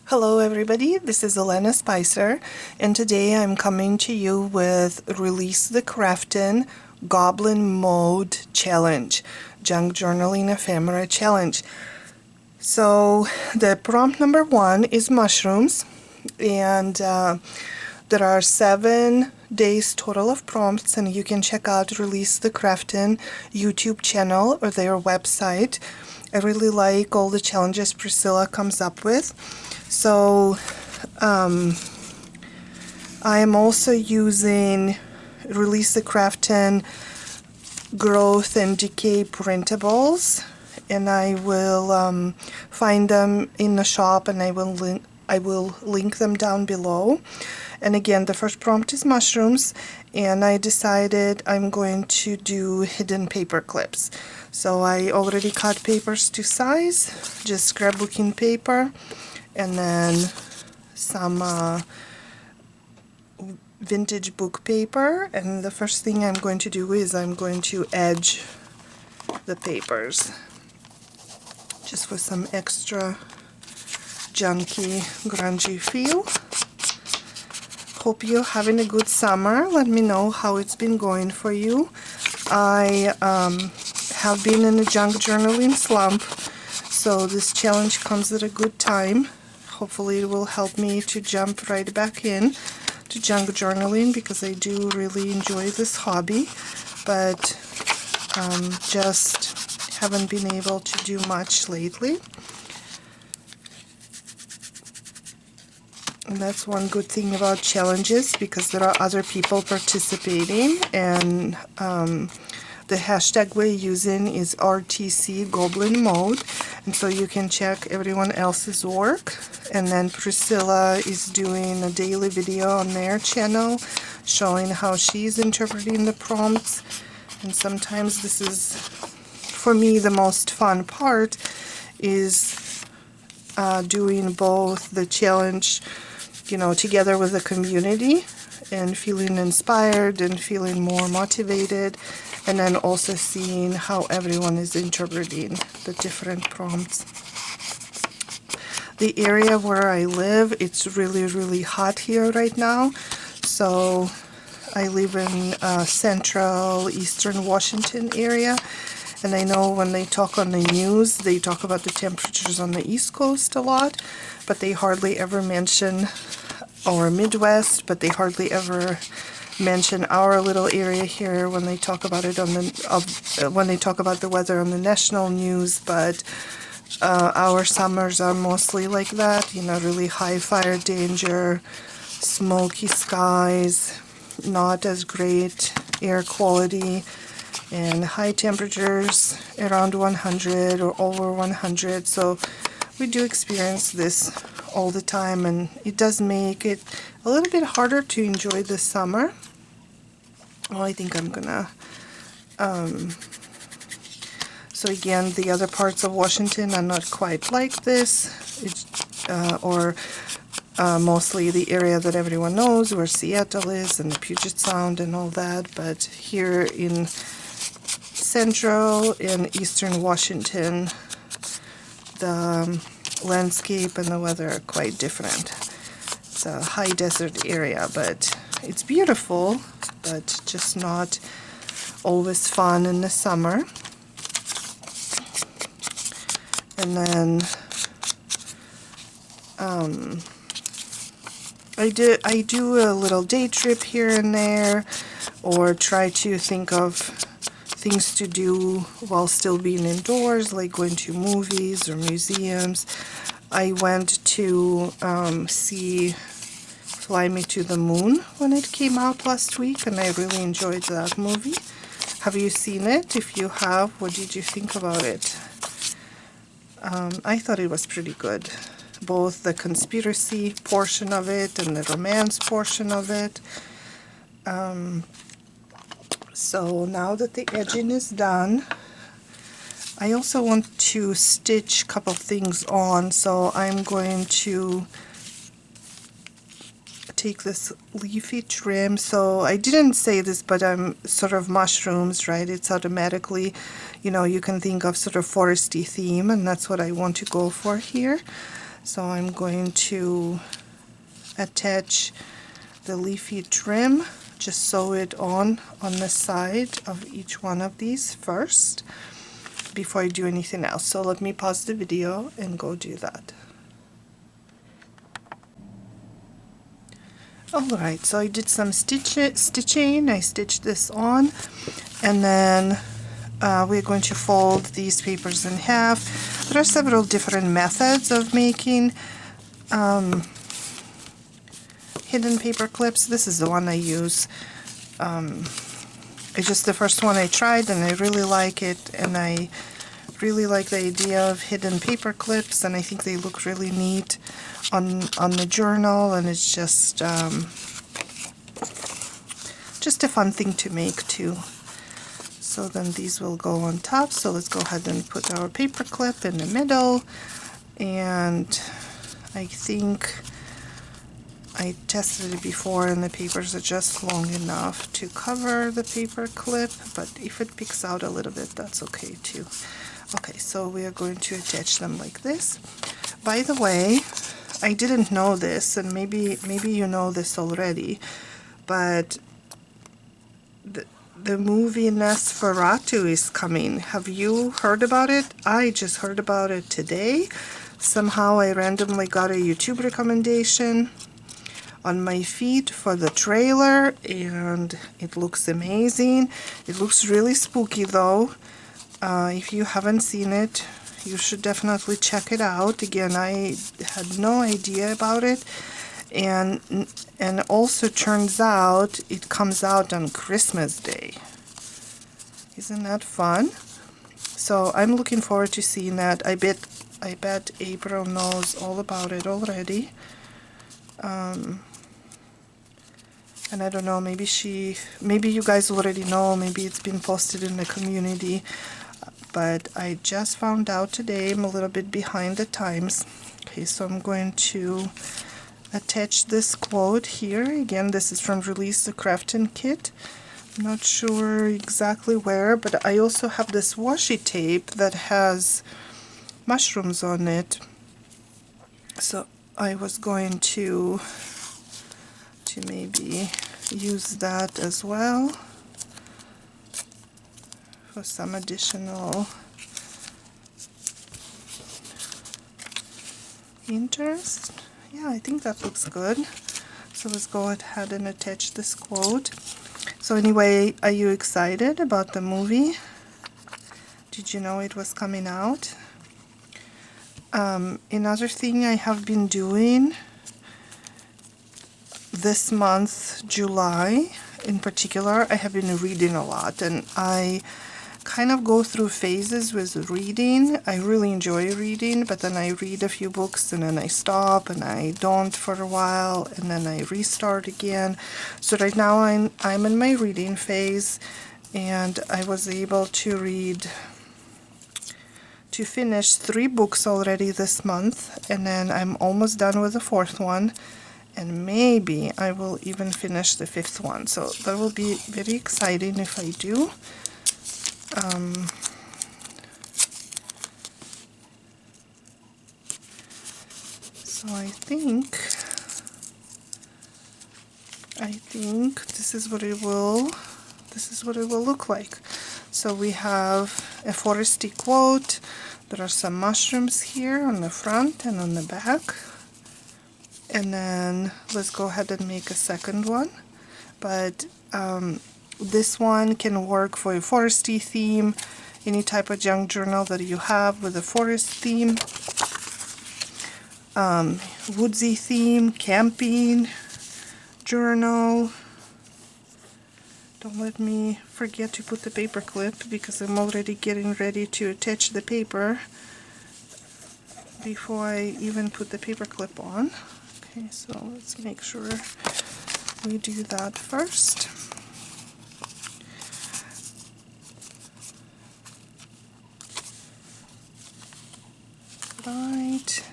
Hello everybody, this is Elena Spicer, and today I'm coming to you with Release the Craftin' Goblin Mode Challenge, Junk Journaling Ephemera Challenge. So the prompt number 1 is mushrooms, and there are 7 days total of prompts, and you can check out Release the Craftin' YouTube channel or their website. I really like all the challenges Priscilla comes up with. So I am also using Release the Craftin' Growth and Decay printables, and I will find them in the shop, and I will link them down below. And again, the first prompt is mushrooms, and I decided I'm going to do hidden paper clips. So I already cut papers to size, just scrapbooking paper, and then some vintage book paper. And the first thing I'm going to do is I'm going to edge the papers just for some extra junky, grungy feel. Hope you're having a good summer. Let me know how it's been going for you. I have been in a junk journaling slump, so this challenge comes at a good time. Hopefully it will help me to jump right back in to junk journaling, because I do really enjoy this hobby, but just haven't been able to do much lately. And that's one good thing about challenges, because there are other people participating, and the hashtag we're using is RTC Goblin Mode, and so you can check everyone else's work. And then Priscilla is doing a daily video on their channel showing how she's interpreting the prompts. And sometimes this is, for me, the most fun part is doing both the challenge, you know, together with the community, and feeling inspired and feeling more motivated, and then also seeing how everyone is interpreting the different prompts. The area where I live, it's really hot here right now. So I live in central eastern Washington area, and I know when they talk on the news, they talk about the temperatures on the East Coast a lot, but they hardly ever mention, or Midwest, but they hardly ever mention our little area here when they talk about it on the when they talk about the weather on the national news. But our summers are mostly like that, you know, really high fire danger, smoky skies, not as great air quality, and high temperatures around 100 or over 100. So we do experience this all the time, and it does make it a little bit harder to enjoy the summer. Well, I think I'm gonna so again, the other parts of Washington are not quite like this. It's mostly the area that everyone knows, where Seattle is and the Puget Sound and all that. But here in central and eastern Washington, the landscape and the weather are quite different. It's a high desert area, but it's beautiful, but just not always fun in the summer. And then I do a little day trip here and there, or try to think of things to do while still being indoors, like going to movies or museums. I went to see Fly Me to the Moon when it came out last week, and I really enjoyed that movie. Have you seen it? If you have, what did you think about it? I thought it was pretty good, both the conspiracy portion of it and the romance portion of it. So now that the edging is done, I also want to stitch a couple things on, so I'm going to take this leafy trim. So I didn't say this, but I'm sort of mushrooms, right? It's automatically, you know, you can think of sort of foresty theme, and that's what I want to go for here. So I'm going to attach the leafy trim, just sew it on the side of each one of these first before I do anything else. So let me pause the video and go do that. Alright, so I did some stitching. I stitched this on, and then we're going to fold these papers in half. There are several different methods of making hidden paper clips. This is the one I use. It's just the first one I tried, and I really like it, and I really like the idea of hidden paper clips, and I think they look really neat on the journal, and it's just a fun thing to make too. So then these will go on top. So let's go ahead and put our paper clip in the middle, and I think I tested it before and the papers are just long enough to cover the paper clip, but if it picks out a little bit, that's okay too. Okay, so we are going to attach them like this. By the way, I didn't know this, and maybe you know this already, but the movie Nosferatu is coming. Have you heard about it? I just heard about it today. Somehow I randomly got a YouTube recommendation on my feed for the trailer, and it looks amazing. It looks really spooky though. If you haven't seen it, you should definitely check it out. Again, I had no idea about it, and also turns out it comes out on Christmas Day. Isn't that fun? So I'm looking forward to seeing that. I bet April knows all about it already. And I don't know, maybe you guys already know, maybe it's been posted in the community, but I just found out today. I'm a little bit behind the times. Okay, so I'm going to attach this quote here. Again, this is from Release the Crafting Kit. I'm not sure exactly where, but I also have this washi tape that has mushrooms on it. So I was going to maybe use that as well for some additional interest. Yeah, I think that looks good. So let's go ahead and attach this quote. So anyway, are you excited about the movie? Did you know it was coming out? Another thing I have been doing this month, July in particular, I have been reading a lot, and I kind of go through phases with reading. I really enjoy reading, but then I read a few books and then I stop and I don't for a while, and then I restart again. So right now I'm in my reading phase, and I was able to finish 3 books already this month, and then I'm almost done with the 4th one, and maybe I will even finish the 5th one. So that will be very exciting if I do. So I think this is what it will look like. So we have a foresty quote. There are some mushrooms here on the front and on the back. And then let's go ahead and make a second one. But this one can work for a foresty theme, any type of junk journal that you have with a forest theme, woodsy theme, camping journal. Don't let me forget to put the paper clip, because I'm already getting ready to attach the paper before I even put the paper clip on. Okay, so let's make sure we do that first. Right.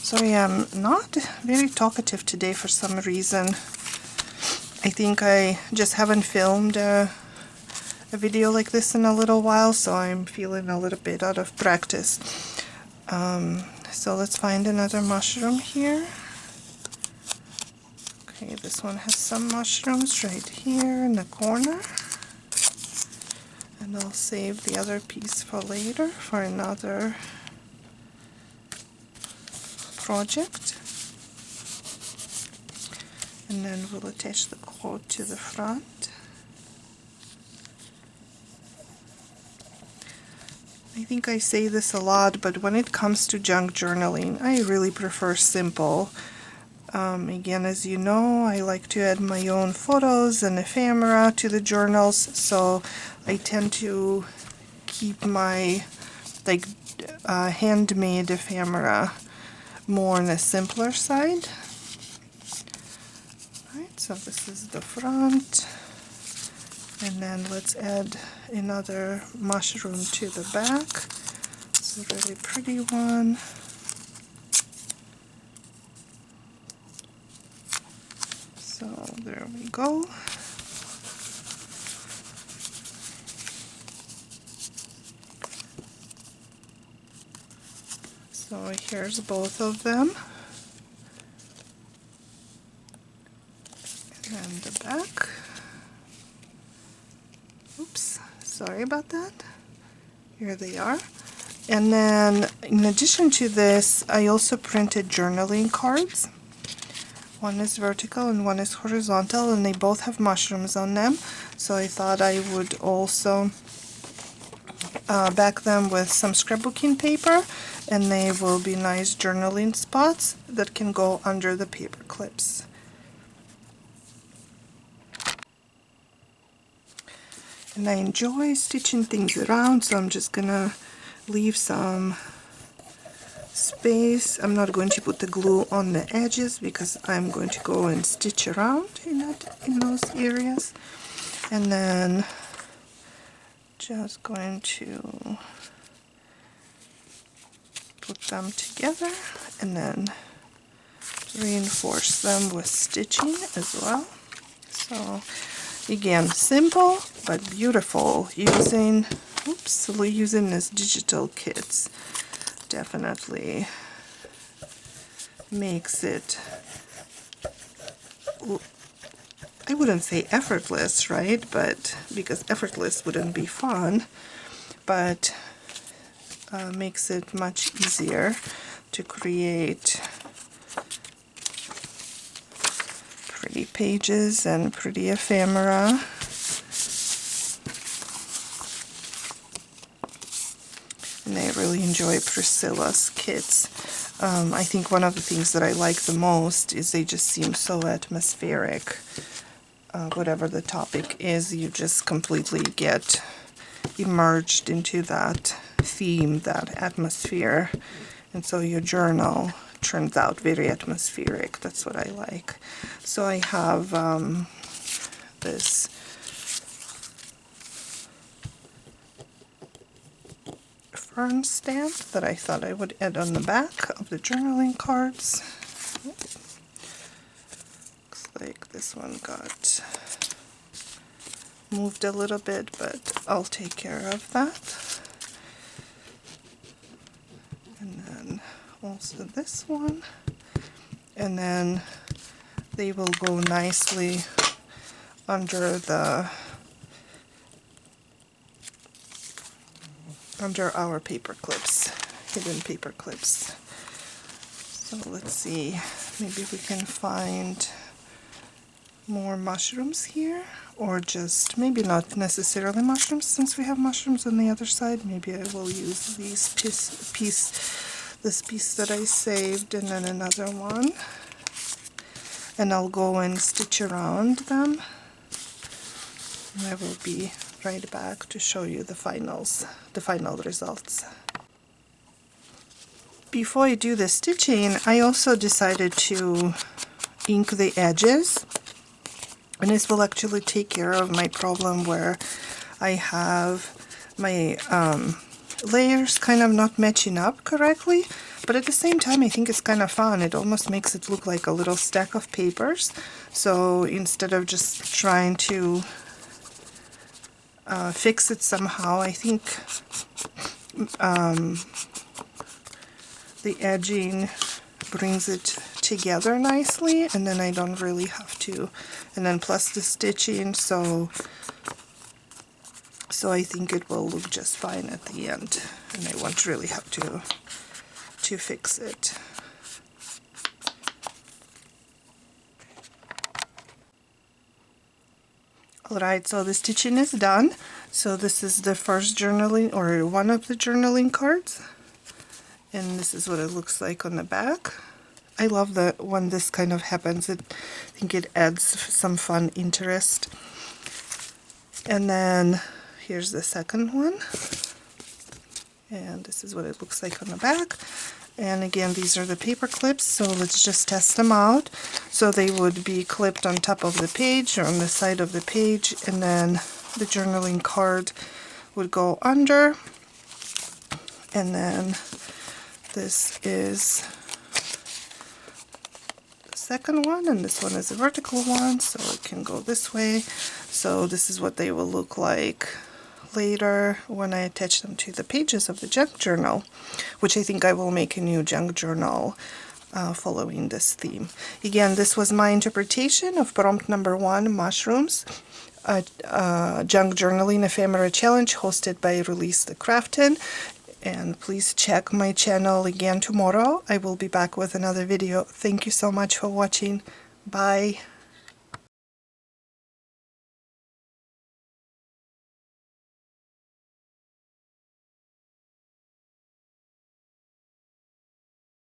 Sorry, I'm not very talkative today for some reason. I think I just haven't filmed a video like this in a little while, so I'm feeling a little bit out of practice. So let's find another mushroom here. Okay, this one has some mushrooms right here in the corner. And I'll save the other piece for later, for another project. And then we'll attach the quote to the front. I think I say this a lot, but when it comes to junk journaling, I really prefer simple. Again, as you know, I like to add my own photos and ephemera to the journals, so I tend to keep my handmade ephemera more on the simpler side. Alright, so this is the front, and then let's add another mushroom to the back. It's a really pretty one. So there we go. So here's both of them. And the back. Oops, sorry about that. Here they are. And then in addition to this, I also printed journaling cards. One is vertical and one is horizontal, and they both have mushrooms on them. So I thought I would also back them with some scrapbooking paper, and they will be nice journaling spots that can go under the paper clips. And I enjoy stitching things around, so I'm just gonna leave some space. I'm not going to put the glue on the edges because I'm going to go and stitch around in those areas. And then just going to put them together and then reinforce them with stitching as well. So again, simple but beautiful, using this digital kits definitely makes it, I wouldn't say effortless, right? But because effortless wouldn't be fun, but makes it much easier to create pretty pages and pretty ephemera. And I really enjoy Priscilla's kits. I think one of the things that I like the most is they just seem so atmospheric. Whatever the topic is, you just completely get immersed into that theme, that atmosphere. And so your journal turns out very atmospheric. That's what I like. So I have this fern stamp that I thought I would add on the back of the journaling cards. Looks like this one got moved a little bit, but I'll take care of that. And then also this one. And then they will go nicely under our paper clips, hidden paper clips. So let's see, maybe we can find more mushrooms here, or just maybe not necessarily mushrooms, since we have mushrooms on the other side. Maybe I will use these this piece that I saved, and then another one, and I'll go and stitch around them, and I will be right back to show you the final results. Before I do the stitching, I also decided to ink the edges, and this will actually take care of my problem where I have my layers kind of not matching up correctly, but at the same time I think it's kind of fun. It almost makes it look like a little stack of papers. So instead of just trying to fix it somehow, I think the edging brings it together nicely, and then I don't really have to, and then plus the stitching, so I think it will look just fine at the end, and I won't really have to fix it. Alright, so the stitching is done. So this is the first journaling, or one of the journaling cards, and this is what it looks like on the back. I love that when this kind of happens. I think it adds some fun interest. And then here's the second one, and this is what it looks like on the back. And again, these are the paper clips, so let's just test them out. So they would be clipped on top of the page or on the side of the page, and then the journaling card would go under. And then this is the second one, and this one is a vertical one, so it can go this way. So this is what they will look like later when I attach them to the pages of the junk journal, which I think I will make a new junk journal following this theme. Again, this was my interpretation of prompt number 1, mushrooms, junk journaling ephemera challenge hosted by Release the Craftin. And please check my channel again tomorrow. I will be back with another video. Thank you so much for watching. Bye.